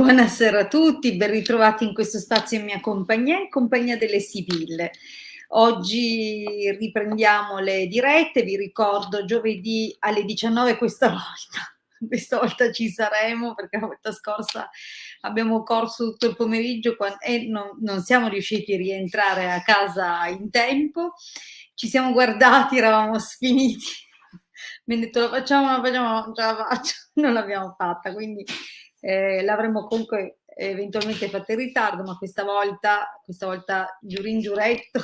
Buonasera a tutti, ben ritrovati in questo spazio in mia compagnia, in compagnia delle Sibille. Oggi riprendiamo le dirette, vi ricordo giovedì alle 19 questa volta. Questa volta ci saremo perché la volta scorsa abbiamo corso tutto il pomeriggio e non siamo riusciti a rientrare a casa in tempo. Ci siamo guardati, eravamo sfiniti. Mi hanno detto la facciamo, non ce la faccio, non l'abbiamo fatta, quindi l'avremmo comunque eventualmente fatta in ritardo, ma questa volta giurì in giuretto.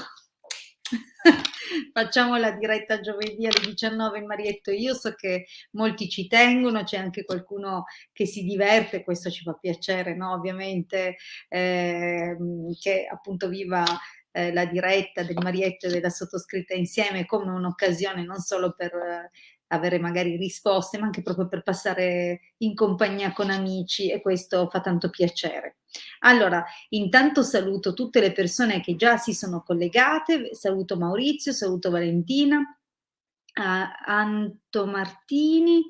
Facciamo la diretta giovedì alle 19 il Marietto e io, so che molti ci tengono, c'è anche qualcuno che si diverte, questo ci fa piacere, no? Ovviamente che appunto viva la diretta del Marietto e della sottoscritta insieme come un'occasione non solo per avere magari risposte, ma anche proprio per passare in compagnia con amici, e questo fa tanto piacere. Allora, intanto saluto tutte le persone che già si sono collegate, saluto Maurizio, saluto Valentina, Anto Martini,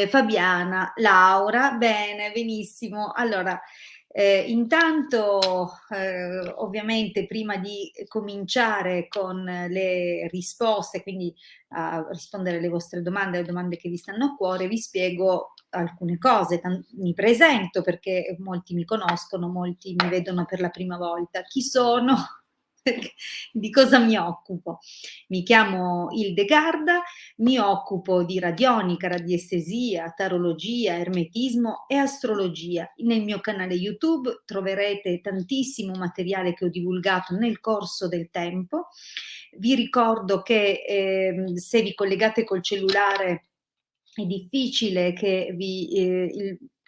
Fabiana, Laura, bene, benissimo. Allora, intanto, ovviamente prima di cominciare con le risposte, quindi a rispondere alle vostre domande, alle domande che vi stanno a cuore, vi spiego alcune cose. Mi presento perché molti mi conoscono, molti mi vedono per la prima volta. Chi sono? Di cosa mi occupo? Mi chiamo Hildegarda, mi occupo di radionica, radiestesia, tarologia, ermetismo e astrologia. Nel mio canale YouTube troverete tantissimo materiale che ho divulgato nel corso del tempo. Vi ricordo che se vi collegate col cellulare è difficile che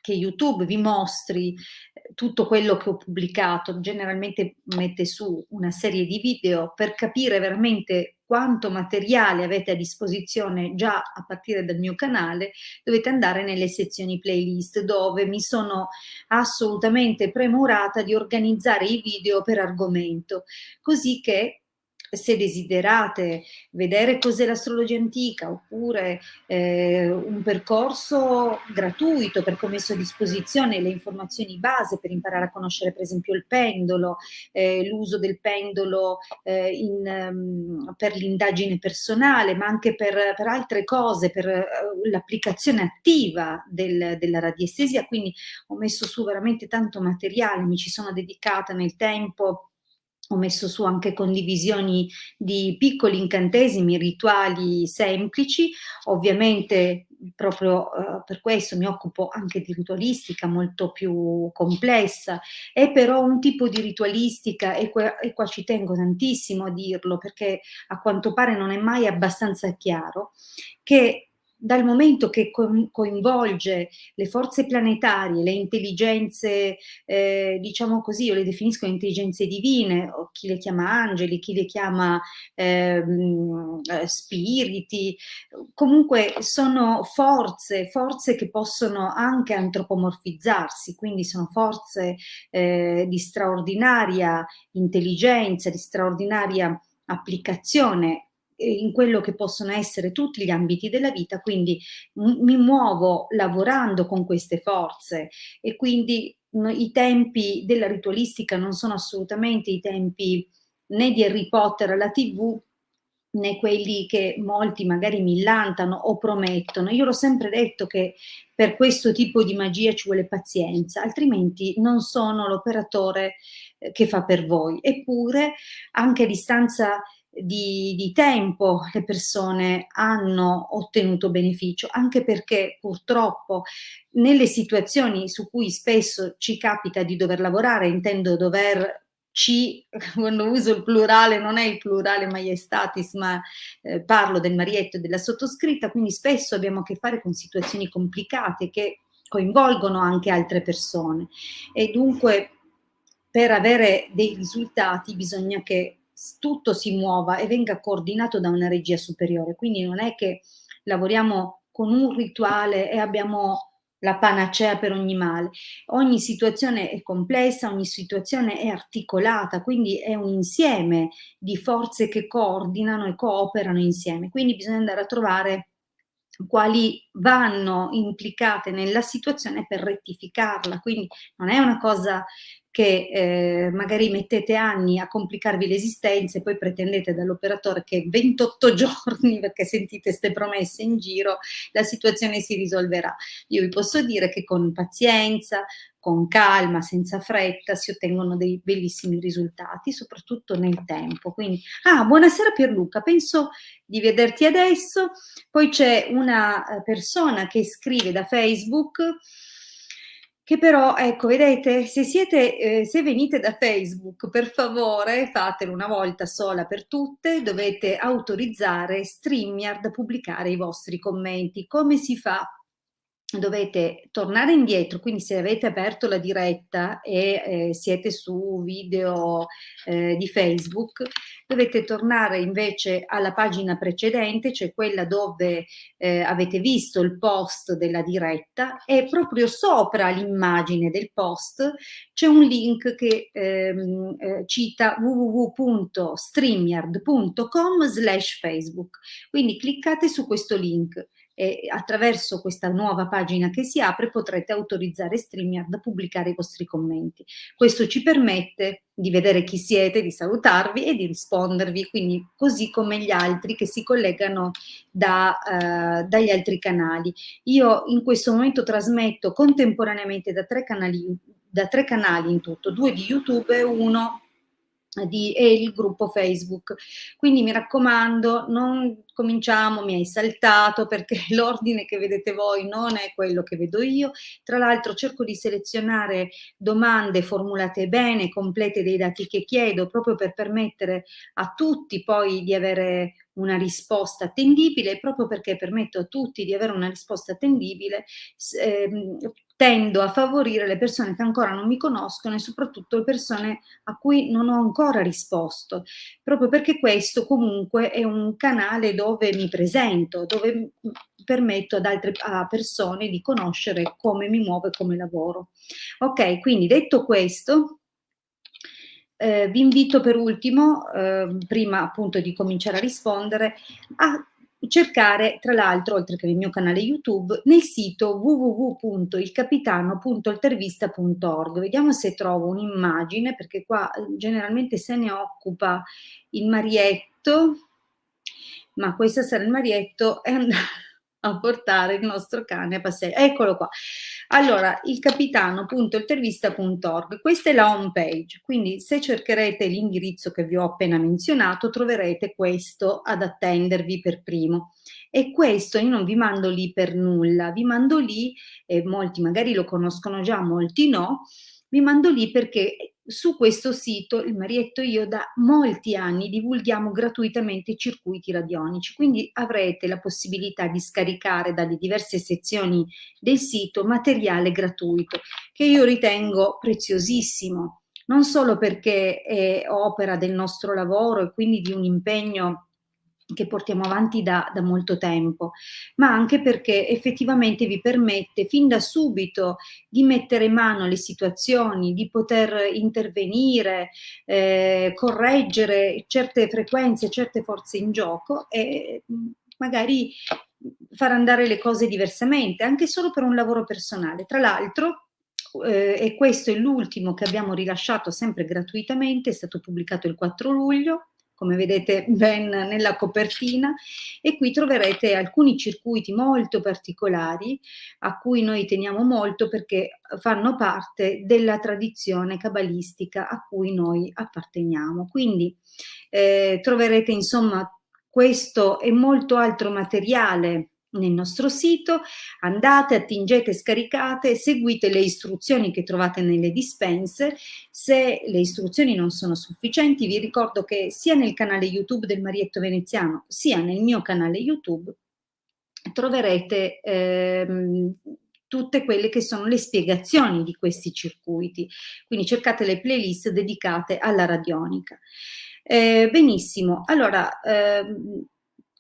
che YouTube vi mostri tutto quello che ho pubblicato. Generalmente mette su una serie di video. Per capire veramente quanto materiale avete a disposizione già a partire dal mio canale, dovete andare nelle sezioni playlist, dove mi sono assolutamente premurata di organizzare i video per argomento, così che se desiderate vedere cos'è l'astrologia antica, oppure un percorso gratuito perché ho messo a disposizione le informazioni base per imparare a conoscere per esempio il pendolo, l'uso del pendolo per l'indagine personale, ma anche per altre cose, per l'applicazione attiva della radiestesia. Quindi ho messo su veramente tanto materiale, mi ci sono dedicata nel tempo. Ho messo su anche condivisioni di piccoli incantesimi, rituali semplici. Ovviamente proprio per questo mi occupo anche di ritualistica molto più complessa, è però un tipo di ritualistica, e qua ci tengo tantissimo a dirlo perché a quanto pare non è mai abbastanza chiaro, che dal momento che coinvolge le forze planetarie, le intelligenze, diciamo così, io le definisco intelligenze divine, o chi le chiama angeli, chi le chiama spiriti, comunque sono forze che possono anche antropomorfizzarsi, quindi sono forze di straordinaria intelligenza, di straordinaria applicazione in quello che possono essere tutti gli ambiti della vita. Quindi mi muovo lavorando con queste forze, e quindi i tempi della ritualistica non sono assolutamente i tempi né di Harry Potter alla TV, né quelli che molti magari millantano o promettono. Io l'ho sempre detto che per questo tipo di magia ci vuole pazienza, altrimenti non sono l'operatore che fa per voi. Eppure, anche a distanza di tempo, le persone hanno ottenuto beneficio, anche perché purtroppo nelle situazioni su cui spesso ci capita di dover lavorare, intendo quando uso il plurale non è il plurale maiestatis, ma parlo del Marietto e della sottoscritta, quindi spesso abbiamo a che fare con situazioni complicate che coinvolgono anche altre persone, e dunque per avere dei risultati bisogna che tutto si muova e venga coordinato da una regia superiore. Quindi non è che lavoriamo con un rituale e abbiamo la panacea per ogni male. Ogni situazione è complessa, ogni situazione è articolata, quindi è un insieme di forze che coordinano e cooperano insieme. Quindi bisogna andare a trovare quali vanno implicate nella situazione per rettificarla. Quindi non è una cosa che magari mettete anni a complicarvi l'esistenza e poi pretendete dall'operatore che 28 giorni, perché sentite ste promesse in giro, la situazione si risolverà. Io vi posso dire che con pazienza, con calma, senza fretta, si ottengono dei bellissimi risultati, soprattutto nel tempo. Quindi, buonasera Pierluca, penso di vederti adesso. Poi c'è una persona che scrive da Facebook, che però, ecco, vedete, se venite da Facebook, per favore, fatelo una volta sola per tutte, dovete autorizzare StreamYard a pubblicare i vostri commenti. Come si fa? Dovete tornare indietro, quindi se avete aperto la diretta e siete su video di Facebook, dovete tornare invece alla pagina precedente, cioè quella dove avete visto il post della diretta, e proprio sopra l'immagine del post c'è un link che cita www.streamyard.com/Facebook. Quindi cliccate su questo link e attraverso questa nuova pagina che si apre potrete autorizzare StreamYard a pubblicare i vostri commenti. Questo ci permette di vedere chi siete, di salutarvi e di rispondervi, quindi così come gli altri che si collegano dagli altri canali. Io in questo momento trasmetto contemporaneamente da tre canali in tutto, 2 di YouTube e uno e il gruppo Facebook. Quindi mi raccomando, non cominciamo, mi hai saltato, perché l'ordine che vedete voi non è quello che vedo io. Tra l'altro cerco di selezionare domande formulate bene, complete dei dati che chiedo, proprio per permettere a tutti poi di avere una risposta attendibile, e proprio perché permetto a tutti di avere una risposta attendibile, tendo a favorire le persone che ancora non mi conoscono e soprattutto le persone a cui non ho ancora risposto, proprio perché questo comunque è un canale dove mi presento, dove permetto ad altre persone di conoscere come mi muovo e come lavoro. Ok, quindi detto questo, vi invito per ultimo, prima appunto di cominciare a rispondere, a cercare, tra l'altro, oltre che nel mio canale YouTube, nel sito www.ilcapitano.altervista.org. Vediamo se trovo un'immagine, perché qua generalmente se ne occupa il Marietto, ma questa sera il Marietto è andato a portare il nostro cane a passeare. Eccolo qua. Allora, ilcapitano.intervista.org, questa è la home page, quindi se cercherete l'indirizzo che vi ho appena menzionato troverete questo ad attendervi per primo. E questo io non vi mando lì per nulla, vi mando lì, e molti magari lo conoscono già, molti no, vi mando lì perché su questo sito il Marietto e io da molti anni divulghiamo gratuitamente i circuiti radionici, quindi avrete la possibilità di scaricare dalle diverse sezioni del sito materiale gratuito che io ritengo preziosissimo, non solo perché è opera del nostro lavoro e quindi di un impegno che portiamo avanti da molto tempo, ma anche perché effettivamente vi permette fin da subito di mettere in mano alle situazioni, di poter intervenire, correggere certe frequenze, certe forze in gioco e magari far andare le cose diversamente, anche solo per un lavoro personale. Tra l'altro, e questo è l'ultimo che abbiamo rilasciato sempre gratuitamente, è stato pubblicato il 4 luglio, come vedete ben nella copertina, e qui troverete alcuni circuiti molto particolari a cui noi teniamo molto perché fanno parte della tradizione cabalistica a cui noi apparteniamo. Quindi troverete insomma questo e molto altro materiale nel nostro sito. Andate, attingete, scaricate, seguite le istruzioni che trovate nelle dispense. Se le istruzioni non sono sufficienti, vi ricordo che sia nel canale YouTube del Marietto Veneziano, sia nel mio canale YouTube troverete tutte quelle che sono le spiegazioni di questi circuiti. Quindi cercate le playlist dedicate alla radionica. Benissimo, allora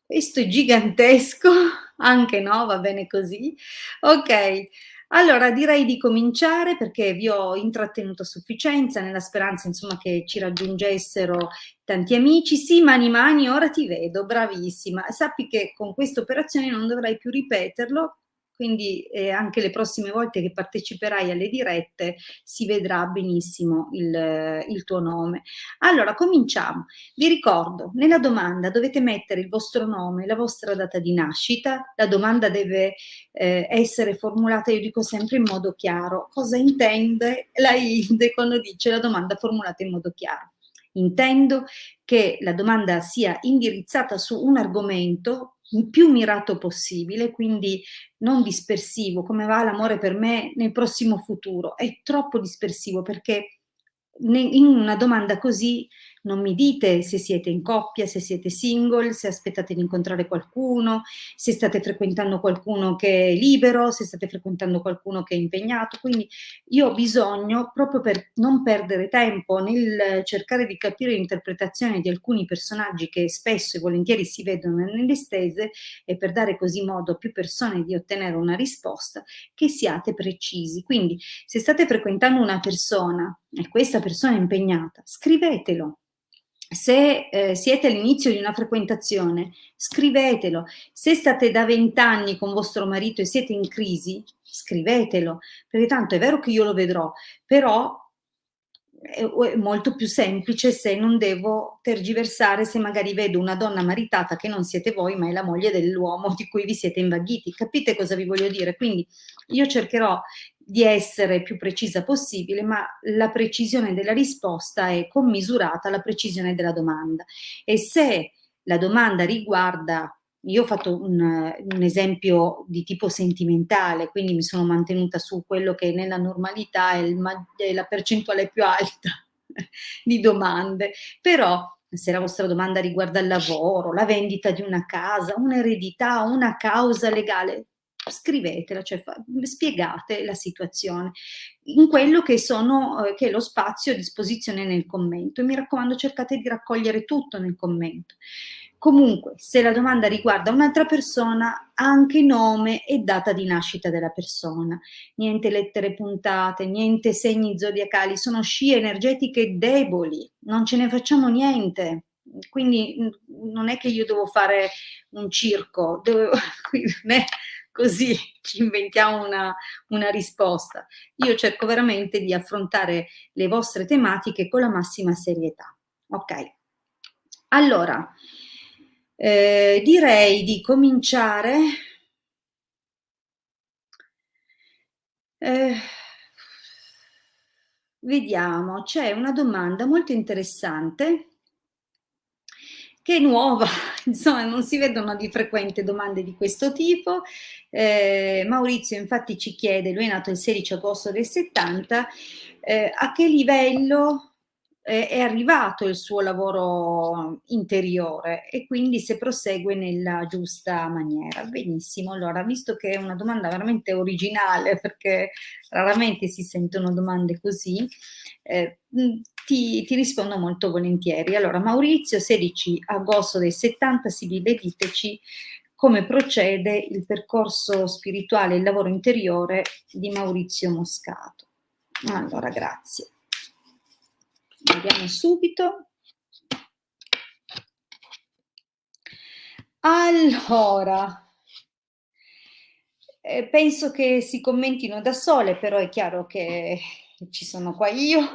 questo è gigantesco, anche no, va bene così. Ok, Allora direi di cominciare perché vi ho intrattenuto a sufficienza nella speranza insomma che ci raggiungessero tanti amici. Sì, mani mani, ora ti vedo, bravissima. Sappi che con questa operazione non dovrai più ripeterlo, quindi anche le prossime volte che parteciperai alle dirette si vedrà benissimo il tuo nome. Allora, cominciamo. Vi ricordo, nella domanda dovete mettere il vostro nome, la vostra data di nascita, la domanda deve essere formulata, io dico sempre in modo chiaro. Cosa intende la INDE quando dice la domanda formulata in modo chiaro? Intendo che la domanda sia indirizzata su un argomento il più mirato possibile, quindi non dispersivo, come va l'amore per me nel prossimo futuro. È troppo dispersivo perché in una domanda così non mi dite se siete in coppia, se siete single, se aspettate di incontrare qualcuno, se state frequentando qualcuno che è libero, se state frequentando qualcuno che è impegnato. Quindi io ho bisogno, proprio per non perdere tempo nel cercare di capire l'interpretazione di alcuni personaggi che spesso e volentieri si vedono nelle stese, e per dare così modo a più persone di ottenere una risposta, che siate precisi. Quindi se state frequentando una persona e questa persona è impegnata, scrivetelo. Se siete all'inizio di una frequentazione, scrivetelo. Se state da 20 anni con vostro marito e siete in crisi, scrivetelo, perché tanto è vero che io lo vedrò, però è molto più semplice se non devo tergiversare, se magari vedo una donna maritata che non siete voi, ma è la moglie dell'uomo di cui vi siete invaghiti. Capite cosa vi voglio dire? Quindi io cercherò di essere più precisa possibile, ma la precisione della risposta è commisurata alla precisione della domanda. E se la domanda riguarda, io ho fatto un esempio di tipo sentimentale, quindi mi sono mantenuta su quello che nella normalità è la percentuale più alta di domande, però se la vostra domanda riguarda il lavoro, la vendita di una casa, un'eredità, una causa legale, scrivetela, cioè spiegate la situazione in quello che che è lo spazio a disposizione nel commento, e mi raccomando cercate di raccogliere tutto nel commento. Comunque, se la domanda riguarda un'altra persona, anche nome e data di nascita della persona. Niente lettere puntate, niente segni zodiacali, sono scie energetiche deboli, non ce ne facciamo niente. Quindi non è che io devo fare un circo, non è così, ci inventiamo una risposta. Io cerco veramente di affrontare le vostre tematiche con la massima serietà. Ok, allora direi di cominciare. Eh, Vediamo, c'è una domanda molto interessante che è nuova, insomma non si vedono di frequente domande di questo tipo. Maurizio infatti ci chiede, lui è nato il 16 agosto del 70, a che livello è arrivato il suo lavoro interiore e quindi se prosegue nella giusta maniera. Benissimo, allora, visto che è una domanda veramente originale, perché raramente si sentono domande così, ti rispondo molto volentieri. Allora, Maurizio, 16 agosto del 70, Sibille, diteci come procede il percorso spirituale e il lavoro interiore di Maurizio Moscato. Allora, grazie. Vediamo subito. Allora, penso che si commentino da sole, però è chiaro che ci sono qua io,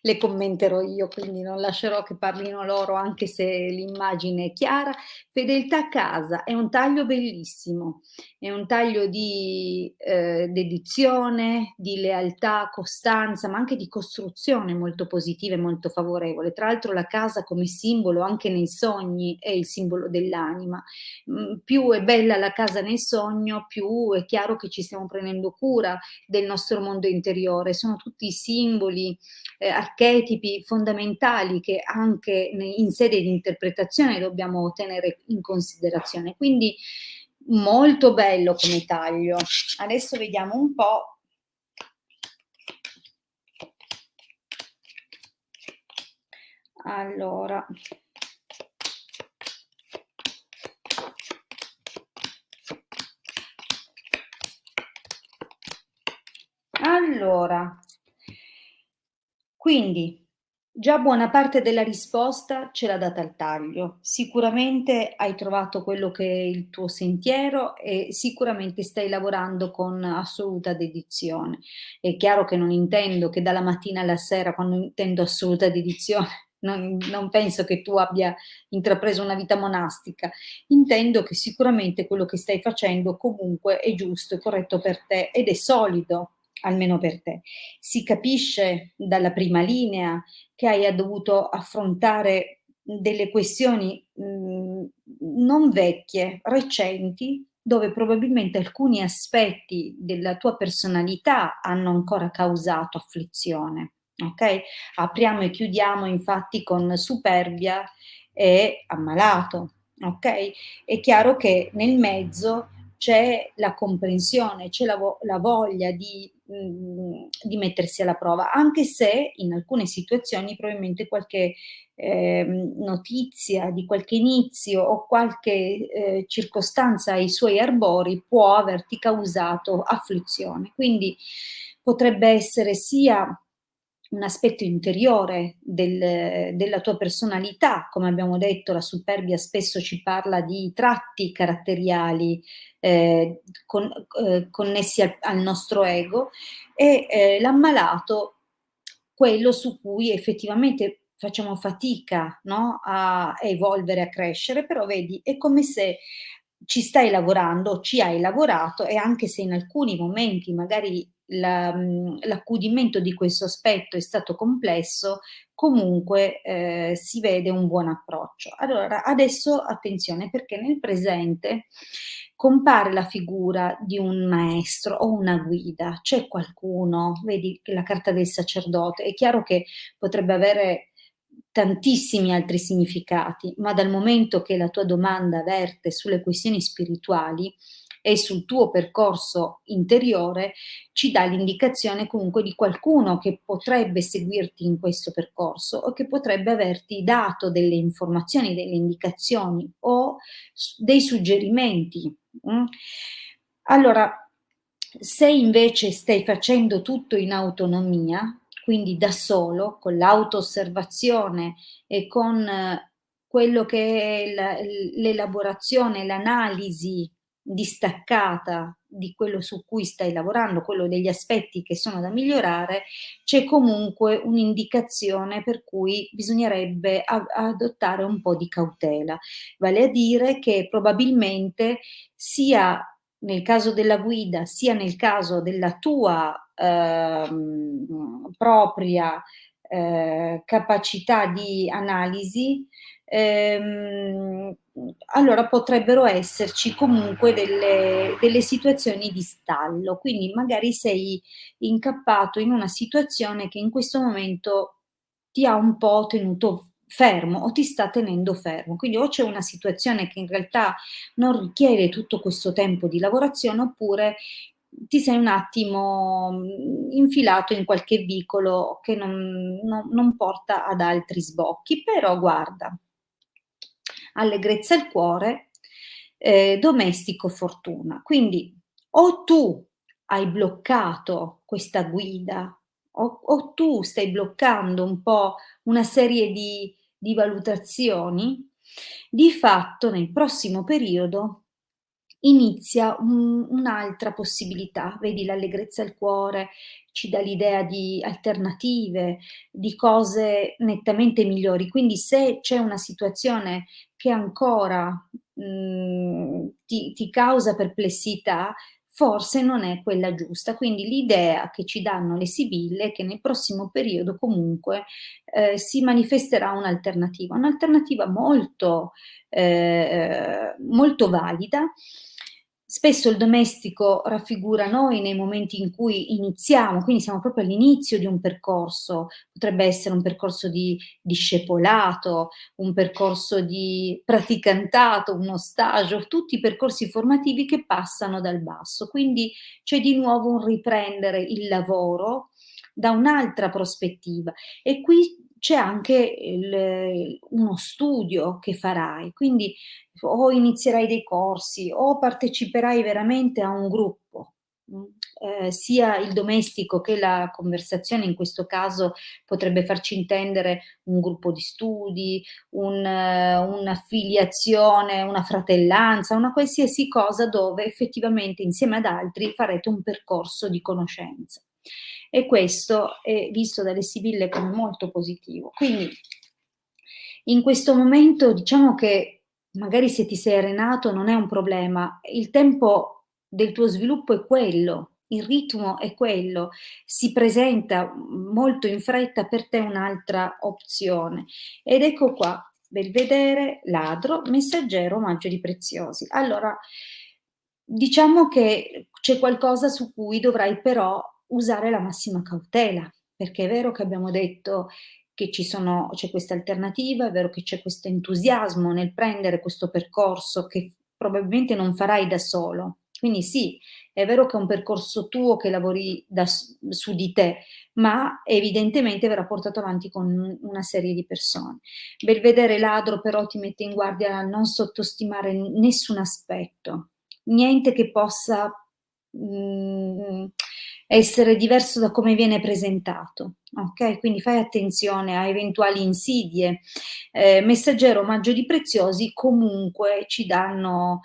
le commenterò io, quindi non lascerò che parlino loro anche se l'immagine è chiara. Fedeltà a casa è un taglio bellissimo, è un taglio di dedizione, di lealtà, costanza, ma anche di costruzione molto positiva e molto favorevole. Tra l'altro la casa come simbolo anche nei sogni è il simbolo dell'anima. Più è bella la casa nel sogno, più è chiaro che ci stiamo prendendo cura del nostro mondo interiore. Sono tutti simboli, archetipi fondamentali che anche in sede di interpretazione dobbiamo tenere in considerazione. Quindi molto bello come taglio. Adesso vediamo un po'. Allora, Allora, quindi già buona parte della risposta ce l'ha data al taglio. Sicuramente hai trovato quello che è il tuo sentiero e sicuramente stai lavorando con assoluta dedizione. È chiaro che non intendo che dalla mattina alla sera, quando intendo assoluta dedizione, non penso che tu abbia intrapreso una vita monastica. Intendo che sicuramente quello che stai facendo comunque è giusto, è corretto per te ed è solido, almeno per te. Si capisce dalla prima linea che hai dovuto affrontare delle questioni, non vecchie, recenti, dove probabilmente alcuni aspetti della tua personalità hanno ancora causato afflizione, okay? Apriamo e chiudiamo infatti con superbia e ammalato, okay? È chiaro che nel mezzo c'è la comprensione, c'è la voglia di mettersi alla prova, anche se in alcune situazioni probabilmente qualche notizia di qualche inizio o qualche circostanza ai suoi arbori può averti causato afflizione. Quindi potrebbe essere sia un aspetto interiore della tua personalità, come abbiamo detto, la superbia spesso ci parla di tratti caratteriali connessi al nostro ego, e l'ammalato quello su cui effettivamente facciamo fatica, no, a evolvere, a crescere, però vedi è come se ci stai lavorando, ci hai lavorato e anche se in alcuni momenti magari l'accudimento di questo aspetto è stato complesso, comunque, si vede un buon approccio. Allora, adesso attenzione perché nel presente compare la figura di un maestro o una guida. C'è qualcuno, vedi la carta del sacerdote, è chiaro che potrebbe avere tantissimi altri significati, ma dal momento che la tua domanda verte sulle questioni spirituali e sul tuo percorso interiore, ci dà l'indicazione comunque di qualcuno che potrebbe seguirti in questo percorso o che potrebbe averti dato delle informazioni, delle indicazioni o dei suggerimenti. Allora, se invece stai facendo tutto in autonomia, quindi da solo, con l'auto-osservazione e con quello che è l'elaborazione, l'analisi distaccata di quello su cui stai lavorando, quello degli aspetti che sono da migliorare, c'è comunque un'indicazione per cui bisognerebbe adottare un po' di cautela. Vale a dire che probabilmente sia nel caso della guida, sia nel caso della tua propria capacità di analisi, ehm, allora potrebbero esserci comunque delle situazioni di stallo. Quindi magari sei incappato in una situazione che in questo momento ti ha un po' tenuto fermo o ti sta tenendo fermo. Quindi o c'è una situazione che in realtà non richiede tutto questo tempo di lavorazione, oppure ti sei un attimo, infilato in qualche vicolo che non porta ad altri sbocchi. Però guarda, allegrezza al cuore, domestico fortuna. Quindi o tu hai bloccato questa guida o tu stai bloccando un po' una serie di valutazioni, di fatto nel prossimo periodo inizia un'altra possibilità. Vedi l'allegrezza al cuore ci dà l'idea di alternative, di cose nettamente migliori. Quindi se c'è una situazione che ancora, ti causa perplessità, forse non è quella giusta. Quindi l'idea che ci danno le sibille è che nel prossimo periodo comunque, si manifesterà un'alternativa molto valida. Spesso il domestico raffigura noi nei momenti in cui iniziamo, quindi siamo proprio all'inizio di un percorso, potrebbe essere un percorso di discepolato, un percorso di praticantato, uno stage, tutti i percorsi formativi che passano dal basso. Quindi c'è di nuovo un riprendere il lavoro da un'altra prospettiva e qui c'è anche uno studio che farai, quindi o inizierai dei corsi o parteciperai veramente a un gruppo. sia il domestico che la conversazione in questo caso potrebbe farci intendere un gruppo di studi, un'affiliazione, una fratellanza, una qualsiasi cosa dove effettivamente insieme ad altri farete un percorso di conoscenza. E questo è visto dalle sibille come molto positivo. Quindi in questo momento diciamo che magari se ti sei arenato non è un problema, il tempo del tuo sviluppo è quello, il ritmo è quello, si presenta molto in fretta per te un'altra opzione. Ed ecco qua, Belvedere, ladro, messaggero, omaggio di preziosi. Allora, diciamo che c'è qualcosa su cui dovrai però usare la massima cautela, perché è vero che abbiamo detto che c'è questa alternativa, è vero che c'è questo entusiasmo nel prendere questo percorso che probabilmente non farai da solo. Quindi sì, è vero che è un percorso tuo che lavori su di te, ma evidentemente verrà portato avanti con una serie di persone. Belvedere ladro però ti mette in guardia a non sottostimare nessun aspetto, niente che possa essere diverso da come viene presentato, ok? Quindi fai attenzione a eventuali insidie. Messaggero, omaggio di preziosi comunque ci danno,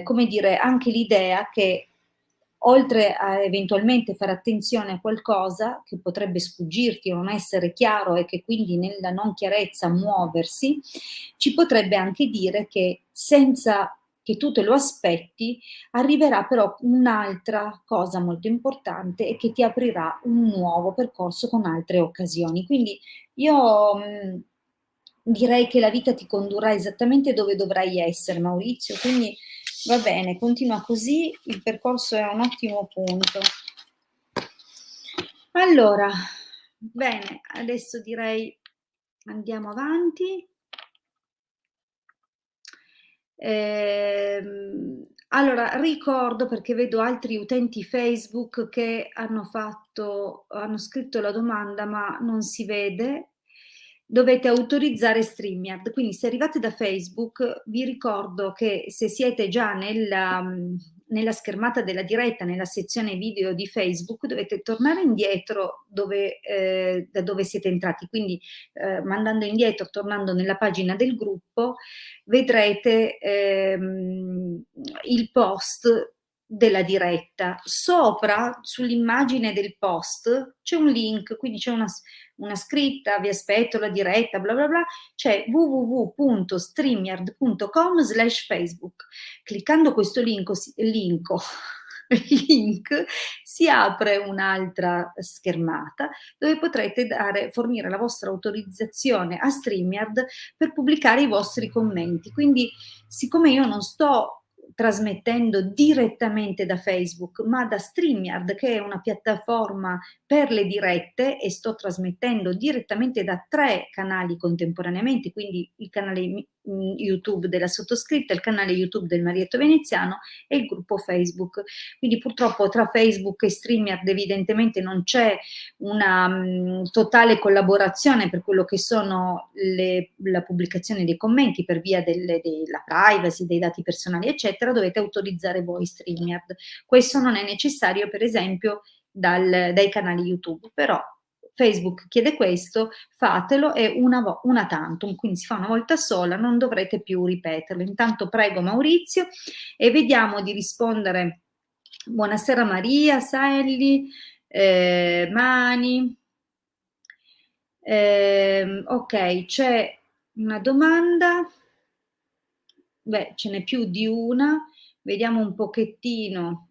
come dire, anche l'idea che oltre a eventualmente fare attenzione a qualcosa che potrebbe sfuggirti o non essere chiaro e che quindi nella non chiarezza muoversi, ci potrebbe anche dire che senza che tu te lo aspetti, arriverà però un'altra cosa molto importante e che ti aprirà un nuovo percorso con altre occasioni. Quindi io direi che la vita ti condurrà esattamente dove dovrai essere, Maurizio, quindi va bene, continua così, il percorso è a un ottimo punto. Allora, bene, adesso direi andiamo avanti. Allora, ricordo perché vedo altri utenti Facebook che hanno scritto la domanda ma non si vede. Dovete autorizzare StreamYard. Quindi se arrivate da Facebook vi ricordo che se siete già nella schermata della diretta, nella sezione video di Facebook, dovete tornare indietro da dove siete entrati. Quindi mandando indietro, tornando nella pagina del gruppo, vedrete il post della diretta. Sopra, sull'immagine del post, c'è un link, quindi c'è una scritta, vi aspetto la diretta, bla bla bla, c'è www.streamyard.com/Facebook. Cliccando questo link si apre un'altra schermata dove potrete fornire la vostra autorizzazione a StreamYard per pubblicare i vostri commenti. Quindi, siccome io non sto trasmettendo direttamente da Facebook, ma da StreamYard, che è una piattaforma per le dirette, e sto trasmettendo direttamente da 3 canali contemporaneamente, quindi il canale YouTube della sottoscritta, il canale YouTube del Marietto Veneziano e il gruppo Facebook. Quindi purtroppo tra Facebook e StreamYard evidentemente non c'è una totale collaborazione per quello che sono la pubblicazione dei commenti per via della privacy, dei dati personali, eccetera. Dovete autorizzare voi StreamYard. Questo non è necessario, per esempio, dai canali YouTube, però Facebook chiede questo, fatelo, è una tantum, quindi si fa una volta sola, non dovrete più ripeterlo. Intanto prego Maurizio e vediamo di rispondere. Buonasera Maria, Sally, Mani. Ok, c'è una domanda. Beh, ce n'è più di una. Vediamo un pochettino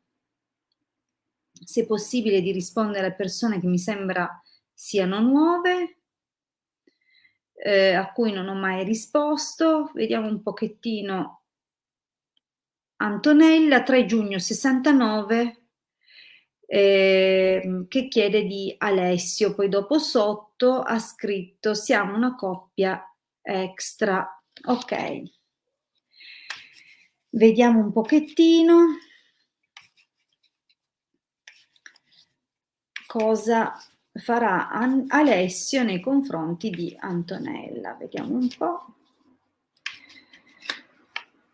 se è possibile di rispondere a persone che mi sembra siano nuove, a cui non ho mai risposto. Vediamo un pochettino. Antonella, 3 giugno 69, che chiede di Alessio, poi dopo sotto ha scritto siamo una coppia extra. Ok, vediamo un pochettino cosa farà Alessio nei confronti di Antonella. Vediamo un po'.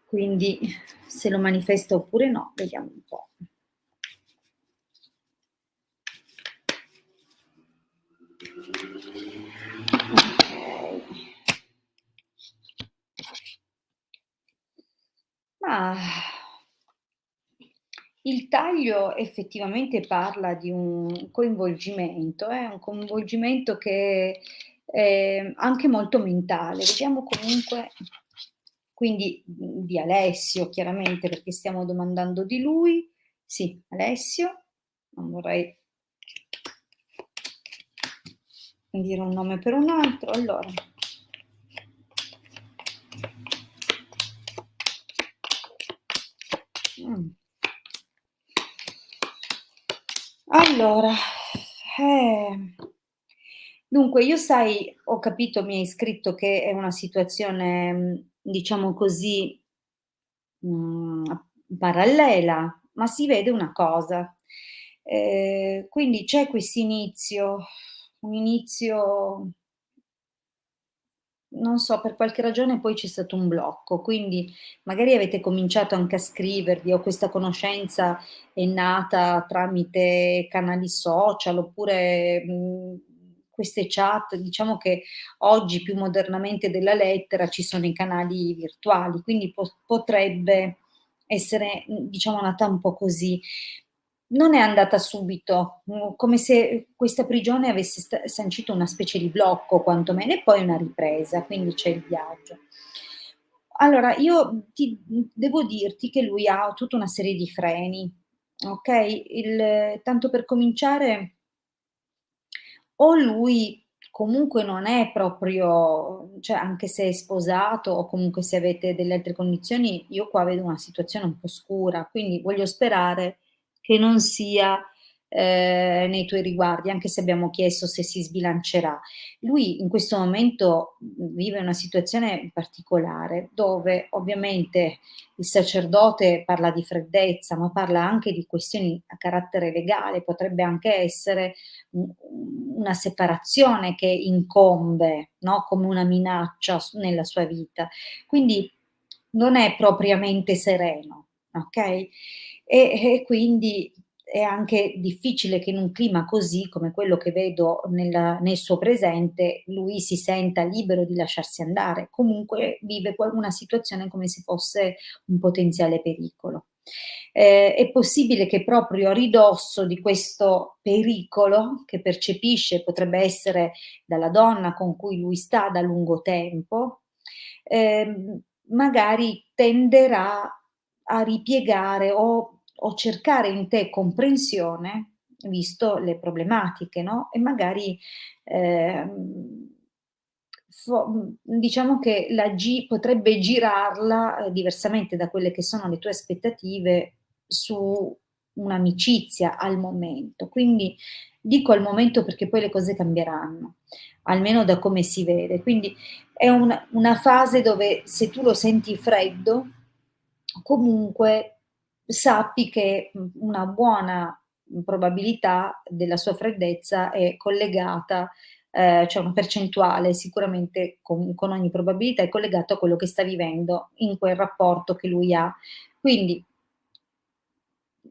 Quindi se lo manifesta oppure no, vediamo un po'. Ah, il taglio effettivamente parla di un coinvolgimento, un coinvolgimento che è anche molto mentale. Vediamo comunque quindi, di Alessio chiaramente, perché stiamo domandando di lui. Sì, Alessio, non vorrei dire un nome per un altro. Allora, mh. Allora, eh, dunque io sai, ho capito, mi hai scritto che è una situazione, diciamo così, parallela, ma si vede una cosa. Quindi c'è quest'inizio, un inizio, non so, per qualche ragione poi c'è stato un blocco, quindi magari avete cominciato anche a scrivervi o questa conoscenza è nata tramite canali social oppure, queste chat, diciamo che oggi più modernamente della lettera ci sono i canali virtuali, quindi potrebbe essere, diciamo nata un po' così. Non è andata subito, come se questa prigione avesse sancito una specie di blocco quantomeno e poi una ripresa, quindi c'è il viaggio. Allora io devo dirti che lui ha tutta una serie di freni, okay, tanto per cominciare, o lui comunque non è proprio, cioè anche se è sposato o comunque se avete delle altre condizioni, io qua vedo una situazione un po' scura, quindi voglio sperare che non sia, nei tuoi riguardi, anche se abbiamo chiesto se si sbilancerà. Lui in questo momento, vive una situazione particolare, dove ovviamente il sacerdote parla di freddezza, ma parla anche di questioni a carattere legale, potrebbe anche essere u una separazione che incombe, no, come una minaccia nella sua vita. Quindi non è propriamente sereno, okay, e quindi è anche difficile che in un clima così, come quello che vedo nel suo presente, lui si senta libero di lasciarsi andare. Comunque vive una situazione come se fosse un potenziale pericolo. È possibile che proprio a ridosso di questo pericolo che percepisce, potrebbe essere dalla donna con cui lui sta da lungo tempo, magari tenderà a ripiegare o cercare in te comprensione, visto le problematiche, no, e magari, ehm, diciamo che potrebbe girarla, diversamente da quelle che sono le tue aspettative, su un'amicizia al momento. Quindi dico al momento perché poi le cose cambieranno, almeno da come si vede. Quindi è una fase dove se tu lo senti freddo, comunque sappi che, una buona, probabilità della sua freddezza è collegata, cioè una percentuale sicuramente con ogni probabilità è collegato a quello che sta vivendo in quel rapporto che lui ha. Quindi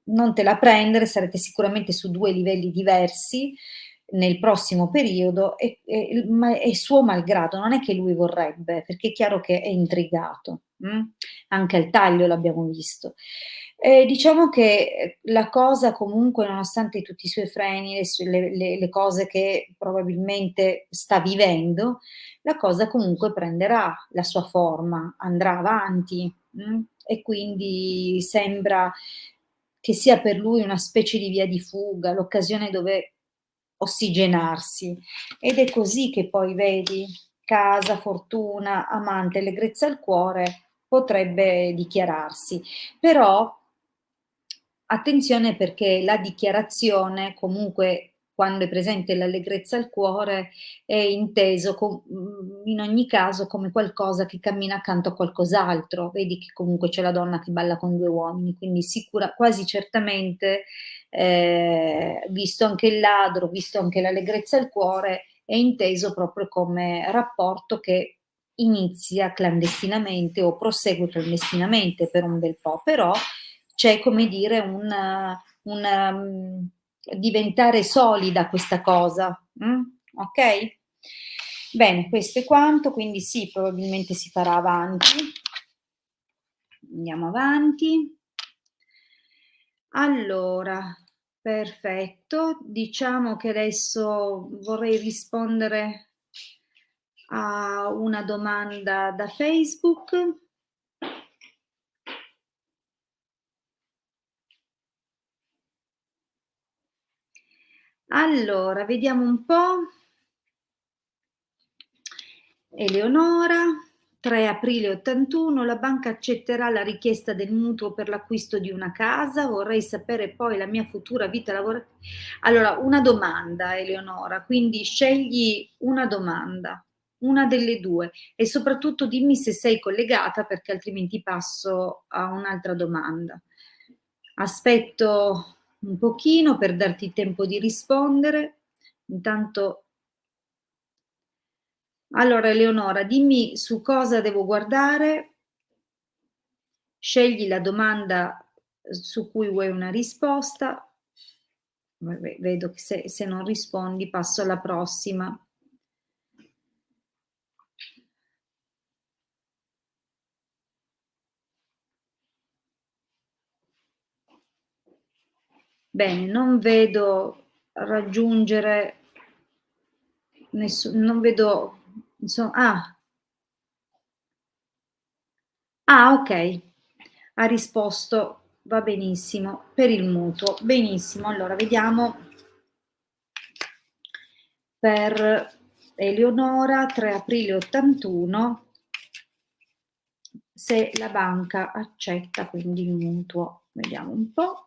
non te la prendere, sarete sicuramente su 2 livelli diversi nel prossimo periodo e suo malgrado, non è che lui vorrebbe, perché è chiaro che è intrigato, anche al taglio l'abbiamo visto. Diciamo che, la cosa comunque nonostante tutti i suoi freni, le cose che probabilmente sta vivendo, la cosa comunque prenderà la sua forma, andrà avanti, e quindi sembra che sia per lui una specie di via di fuga, l'occasione dove ossigenarsi. Ed è così che poi vedi, casa, fortuna, amante, allegrezza al cuore, potrebbe dichiararsi. Però attenzione perché la dichiarazione, comunque quando è presente l'allegrezza al cuore, è inteso in ogni caso come qualcosa che cammina accanto a qualcos'altro. Vedi che comunque c'è la donna che balla con 2 uomini, quindi quasi certamente, visto anche il ladro, visto anche l'allegrezza al cuore, è inteso proprio come rapporto che inizia clandestinamente o prosegue clandestinamente per un bel po', però c'è come dire diventare solida questa cosa, okay? Bene, questo è quanto, quindi sì, probabilmente si farà avanti. Andiamo avanti. Allora, perfetto. Diciamo che adesso vorrei rispondere a una domanda da Facebook. Allora, vediamo un po'. Eleonora, 3 aprile '81, la banca accetterà la richiesta del mutuo per l'acquisto di una casa, vorrei sapere poi la mia futura vita allora, una domanda Eleonora, quindi scegli una domanda, una delle 2 e soprattutto dimmi se sei collegata perché altrimenti passo a un'altra domanda. Aspetto un pochino per darti tempo di rispondere. Intanto allora Eleonora, dimmi su cosa devo guardare, scegli la domanda su cui vuoi una risposta. Vedo che se non rispondi passo alla prossima. Bene, non vedo raggiungere non vedo ok, ha risposto, va benissimo, per il mutuo. Benissimo, allora vediamo per Eleonora, 3 aprile '81, se la banca accetta quindi il mutuo. Vediamo un po'.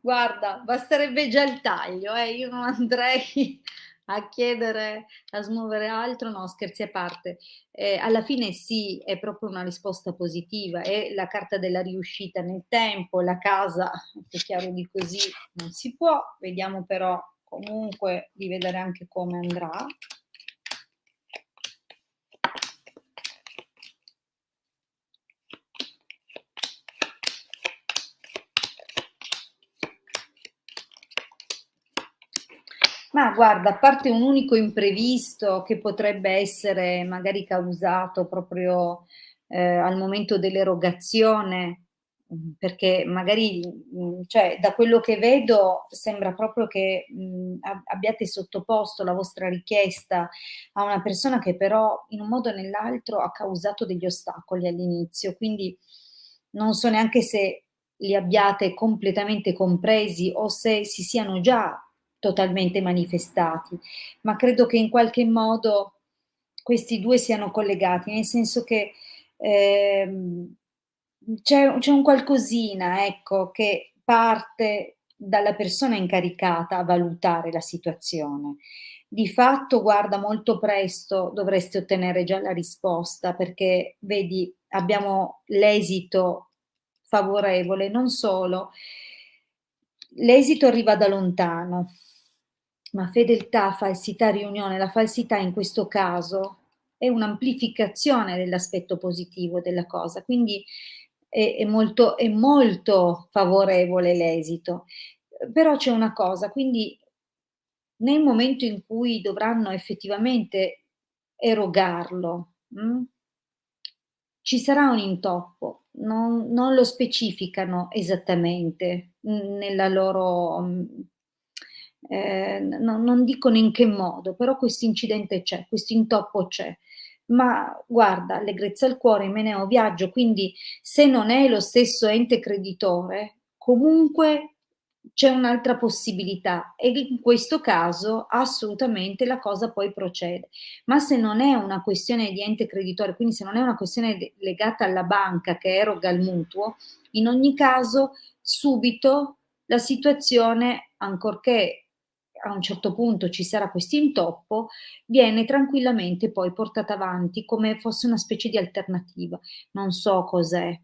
Guarda, basterebbe già il taglio, io non andrei a chiedere, a smuovere altro, no, scherzi a parte. Alla fine sì, è proprio una risposta positiva, è la carta della riuscita nel tempo, la casa, più chiaro di così non si può, vediamo però comunque di vedere anche come andrà. Ma guarda, a parte un unico imprevisto che potrebbe essere magari causato proprio, al momento dell'erogazione, perché magari, cioè da quello che vedo sembra proprio che, abbiate sottoposto la vostra richiesta a una persona che però in un modo o nell'altro ha causato degli ostacoli all'inizio, quindi non so neanche se li abbiate completamente compresi o se si siano già totalmente manifestati, ma credo che in qualche modo questi 2 siano collegati, nel senso che, c'è un qualcosina, ecco, che parte dalla persona incaricata a valutare la situazione. Di fatto, guarda, molto presto dovresti ottenere già la risposta, perché vedi, abbiamo l'esito favorevole, non solo, l'esito arriva da lontano, ma fedeltà, falsità, riunione, la falsità in questo caso è un'amplificazione dell'aspetto positivo della cosa, quindi è molto favorevole l'esito. Però c'è una cosa, quindi nel momento in cui dovranno effettivamente erogarlo, ci sarà un intoppo, non lo specificano esattamente, nella loro non dicono in che modo, però quest'incidente c'è, quest'intoppo c'è. Ma guarda, allegrezza al cuore, Imeneo Viaggio, quindi se non è lo stesso ente creditore, comunque c'è un'altra possibilità e in questo caso assolutamente la cosa poi procede. Ma se non è una questione di ente creditore, quindi se non è una questione legata alla banca che eroga il mutuo, in ogni caso subito la situazione, ancorché a un certo punto ci sarà questo intoppo, viene tranquillamente poi portata avanti come fosse una specie di alternativa. Non so cos'è,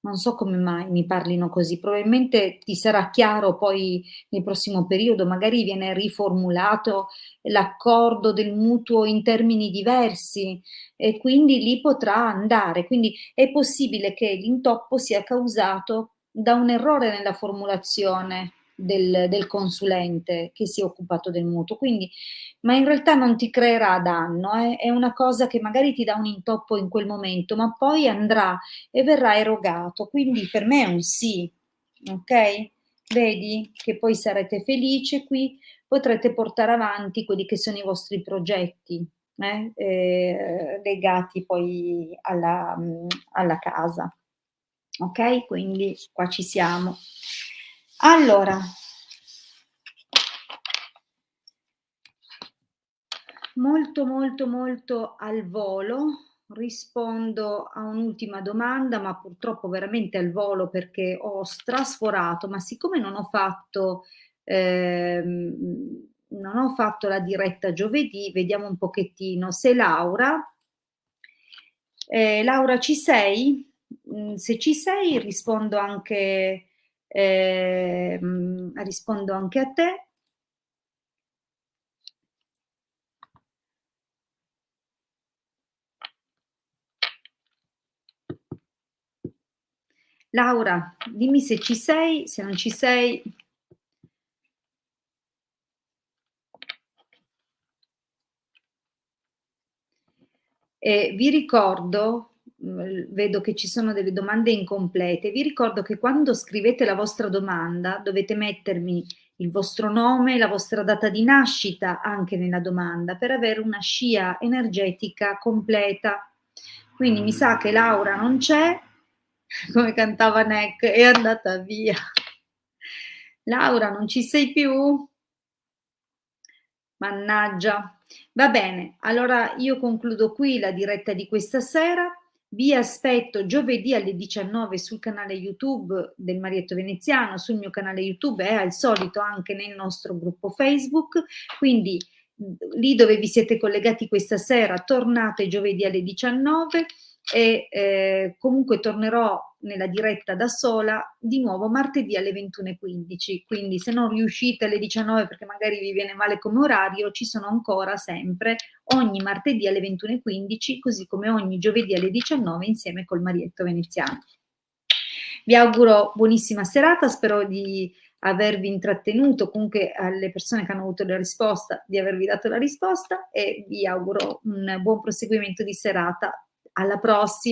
non so come mai mi parlino così, probabilmente ti sarà chiaro poi nel prossimo periodo, magari viene riformulato l'accordo del mutuo in termini diversi e quindi lì potrà andare. Quindi è possibile che l'intoppo sia causato da un errore nella formulazione. del consulente che si è occupato del mutuo, quindi ma in realtà non ti creerà danno, è una cosa che magari ti dà un intoppo in quel momento, ma poi andrà e verrà erogato, quindi per me è un sì, okay? Vedi che poi sarete felici e qui potrete portare avanti quelli che sono i vostri progetti, legati poi alla casa. Okay, quindi qua ci siamo. Allora, molto, molto, molto al volo rispondo a un'ultima domanda, ma purtroppo veramente al volo perché ho strasforato, ma siccome non ho fatto la diretta giovedì, vediamo un pochettino se Laura ci sei? Se ci sei rispondo anche a te. Laura, dimmi se ci sei, se non ci sei. Vi ricordo, vedo che ci sono delle domande incomplete, vi ricordo che quando scrivete la vostra domanda dovete mettermi il vostro nome, la vostra data di nascita anche nella domanda per avere una scia energetica completa. Quindi mi sa che Laura non c'è, come cantava Neck, è andata via. Laura, non ci sei più? Mannaggia. Va bene, allora io concludo qui la diretta di questa sera. Vi aspetto giovedì alle 19 sul canale YouTube del Marietto Veneziano, sul mio canale YouTube e al solito anche nel nostro gruppo Facebook. Quindi lì dove vi siete collegati questa sera, tornate giovedì alle 19 e comunque tornerò nella diretta da sola di nuovo martedì alle 21:15, quindi se non riuscite alle 19 perché magari vi viene male come orario, ci sono ancora sempre ogni martedì alle 21:15, così come ogni giovedì alle 19 insieme col Marietto Veneziano. Vi auguro buonissima serata, spero di avervi intrattenuto, comunque alle persone che hanno avuto la risposta, di avervi dato la risposta e vi auguro un buon proseguimento di serata. Alla prossima.